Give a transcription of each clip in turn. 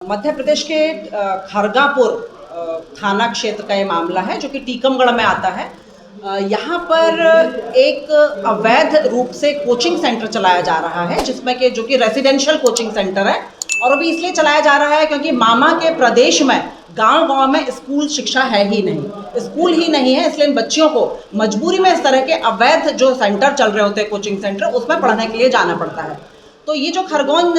मध्य प्रदेश के खरगापुर थाना क्षेत्र का ये मामला है जो कि टीकमगढ़ में आता है। यहाँ पर एक अवैध रूप से कोचिंग सेंटर चलाया जा रहा है, जिसमें कि जो कि रेजिडेंशियल कोचिंग सेंटर है, और अभी इसलिए चलाया जा रहा है क्योंकि मामा के प्रदेश में गांव-गांव में स्कूल शिक्षा है ही नहीं, स्कूल ही नहीं है, इसलिए इन बच्चियों को मजबूरी में इस तरह के अवैध जो सेंटर चल रहे होते हैं कोचिंग सेंटर, उसमें पढ़ने के लिए जाना पड़ता है। तो ये जो खरगोन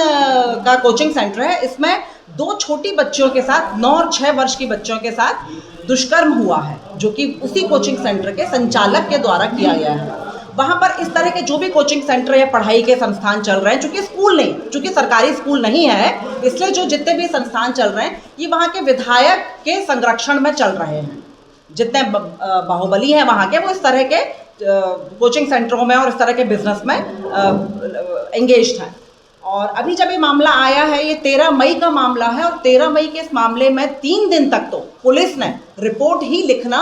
का कोचिंग सेंटर है, इसमें 2 छोटी बच्चियों के साथ 9 और 6 वर्ष की बच्चियों के साथ दुष्कर्म हुआ है, जो कि उसी कोचिंग सेंटर के संचालक के द्वारा किया गया है। वहाँ पर इस तरह के जो भी कोचिंग सेंटर या पढ़ाई के संस्थान चल रहे हैं, चूँकि स्कूल नहीं, चूँकि सरकारी स्कूल नहीं है, इसलिए जो जितने भी संस्थान चल रहे हैं ये वहाँ के विधायक के संरक्षण में चल रहे हैं। जितने बाहुबली हैं वहाँ के, वो इस तरह के कोचिंग सेंटरों में और इस तरह के बिजनेस में एंगेज्ड हैं। और अभी जब ये मामला आया है, ये 13 मई का मामला है, और 13 मई के इस मामले में 3 दिन तक तो पुलिस ने रिपोर्ट ही लिखना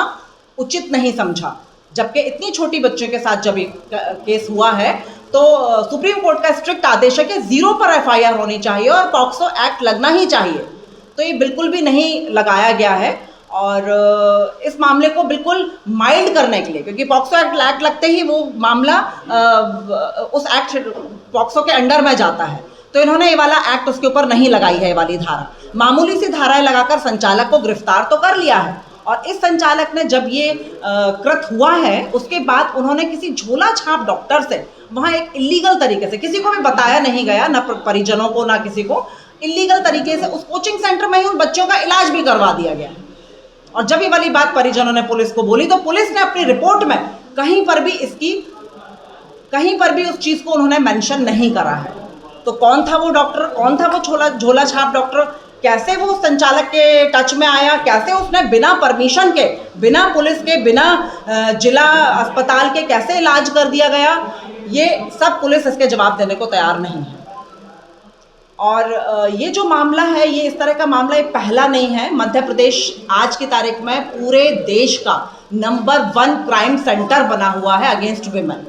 उचित नहीं समझा, जबकि इतनी छोटी बच्चों के साथ जब ये केस हुआ है तो सुप्रीम कोर्ट का स्ट्रिक्ट आदेश है कि 0 पर एफआईआर होनी चाहिए और पॉक्सो एक्ट लगना ही चाहिए। तो ये बिल्कुल भी नहीं लगाया गया है, और इस मामले को बिल्कुल माइल्ड करने के लिए, क्योंकि पॉक्सो एक्ट लगते ही वो मामला उस एक्ट पॉक्सो के अंडर में जाता है, तो इन्होंने ये वाला एक्ट उसके ऊपर नहीं लगाई है। ये वाली धारा, मामूली सी धाराएं लगाकर संचालक को गिरफ्तार तो कर लिया है, और इस संचालक ने जब ये कृत हुआ है उसके बाद उन्होंने किसी झोला छाप डॉक्टर से वहाँ एक इलीगल तरीके से, किसी को भी बताया नहीं गया, ना परिजनों को ना किसी को, इलीगल तरीके से उस कोचिंग सेंटर में ही उन बच्चों का इलाज भी करवा दिया गया। और जब ये वाली बात परिजनों ने पुलिस को बोली, तो पुलिस ने अपनी रिपोर्ट में कहीं पर भी उस चीज को उन्होंने मेंशन नहीं करा है। तो कौन था वो डॉक्टर, कौन था वो झोला छाप डॉक्टर, कैसे वो संचालक के टच में आया, कैसे उसने बिना परमिशन के, बिना पुलिस के, बिना जिला अस्पताल के कैसे इलाज कर दिया गया, ये सब पुलिस इसके जवाब देने को तैयार नहीं है। और ये जो मामला है, ये इस तरह का मामला ये पहला नहीं है। मध्य प्रदेश आज की तारीख में पूरे देश का नंबर 1 क्राइम सेंटर बना हुआ है अगेंस्ट विमेन।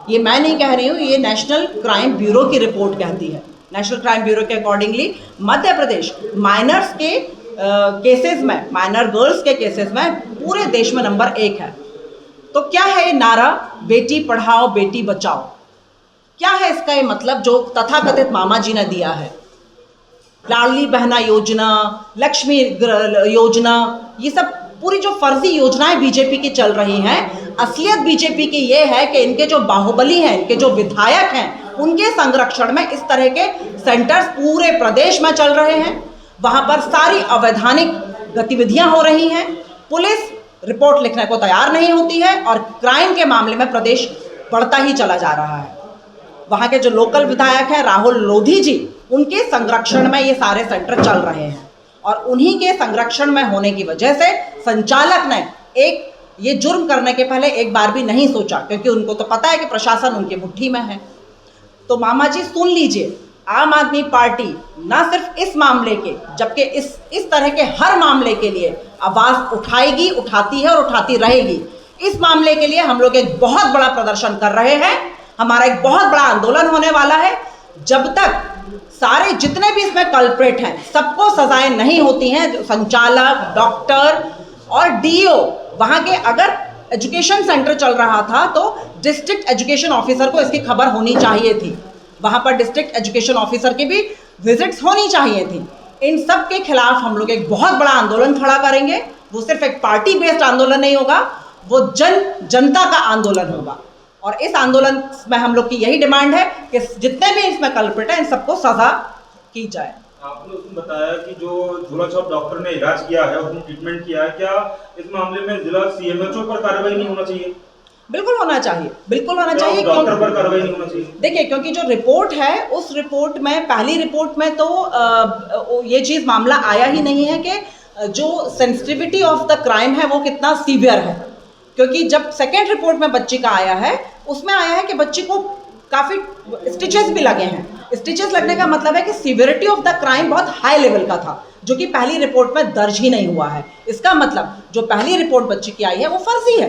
ये मैं नहीं कह रही हूँ, ये नेशनल क्राइम ब्यूरो की रिपोर्ट कहती है। नेशनल क्राइम ब्यूरो के अकॉर्डिंगली मध्य प्रदेश माइनर्स के केसेस में, माइनर गर्ल्स के केसेस में पूरे देश में नंबर 1 है। तो क्या है ये नारा, बेटी पढ़ाओ बेटी बचाओ, क्या है इसका ये मतलब जो तथाकथित मामा जी ने दिया है? लाडली बहना योजना, लक्ष्मी योजना, ये सब पूरी जो फर्जी योजनाएं बीजेपी की चल रही हैं, असलियत बीजेपी की ये है कि इनके जो बाहुबली हैं, इनके जो विधायक हैं, उनके संरक्षण में इस तरह के सेंटर्स पूरे प्रदेश में चल रहे हैं। वहां पर सारी अवैधानिक गतिविधियां हो रही हैं, पुलिस रिपोर्ट लिखने को तैयार नहीं होती है, और क्राइम के मामले में प्रदेश बढ़ता ही चला जा रहा है। वहाँ के जो लोकल विधायक हैं राहुल लोधी जी, उनके संरक्षण में ये सारे सेंटर चल रहे हैं, और उन्हीं के संरक्षण में होने की वजह से संचालक ने ये जुर्म करने के पहले एक बार भी नहीं सोचा, क्योंकि उनको तो पता है कि प्रशासन उनकी मुट्ठी में है। तो मामा जी सुन लीजिए, आम आदमी पार्टी ना सिर्फ इस मामले के, जबकि इस तरह के हर मामले के लिए आवाज उठाएगी, उठाती है और उठाती रहेगी। इस मामले के लिए हम लोग एक बहुत बड़ा प्रदर्शन कर रहे हैं, हमारा एक बहुत बड़ा आंदोलन होने वाला है। जब तक सारे जितने भी इसमें कल्प्रेट हैं सबको सजाएं नहीं होती हैं, संचालक, डॉक्टर और डीओ, वहां के, अगर एजुकेशन सेंटर चल रहा था तो डिस्ट्रिक्ट एजुकेशन ऑफिसर को इसकी खबर होनी चाहिए थी, वहां पर डिस्ट्रिक्ट एजुकेशन ऑफिसता की भी विजिट्स होनी चाहिए थी। इन सब के खिलाफ हम लोग एक बहुत बड़ा आंदोलन खड़ा करेंगे। वो सिर्फ एक पार्टी बेस्ड आंदोलन नहीं होगा, वो जनता का आंदोलन होगा, और इस आंदोलन में हम लोग की यही डिमांड है कि जितने भी इसमें कल्प्रिट हैं इन सबको सजा की जाए। आपने उसमें बताया कि जो झोला छाप डॉक्टर ने इलाज किया है, उसने ट्रीटमेंट किया है, क्या इस मामले में जिला सीएमएचओ पर कार्रवाई नहीं होना चाहिए? बिल्कुल होना चाहिए, बिल्कुल होना चाहिए। डॉक्टर पर कार्रवाई नहीं होना चाहिए? देखिए, क्योंकि जो रिपोर्ट है, उस रिपोर्ट में, पहली रिपोर्ट में तो ये चीज मामला आया ही नहीं है कि जो सेंसिटिविटी ऑफ द क्राइम है वो कितना सीवियर है। क्योंकि जब सेकेंड रिपोर्ट में बच्ची का आया है, उसमें आया है कि बच्ची को काफी स्टिचेस भी लगे हैं। स्टिचेस लगने का मतलब है कि सीवियरिटी ऑफ द क्राइम बहुत हाई लेवल का था, जो कि पहली रिपोर्ट में दर्ज ही नहीं हुआ है। इसका मतलब जो पहली रिपोर्ट बच्ची की आई है वो फर्जी है।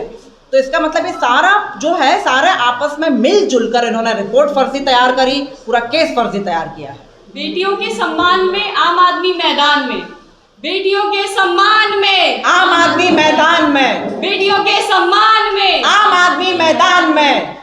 तो इसका मतलब ये सारा जो है, सारे आपस में मिलजुल कर इन्होंने रिपोर्ट फर्जी तैयार करी, पूरा केस फर्जी तैयार किया है। बेटियों के सम्मान में आम आदमी मैदान में, बेटियों के सम्मान में आम आदमी मैदान में, बेटियों के सम्मान में आम आदमी मैदान में।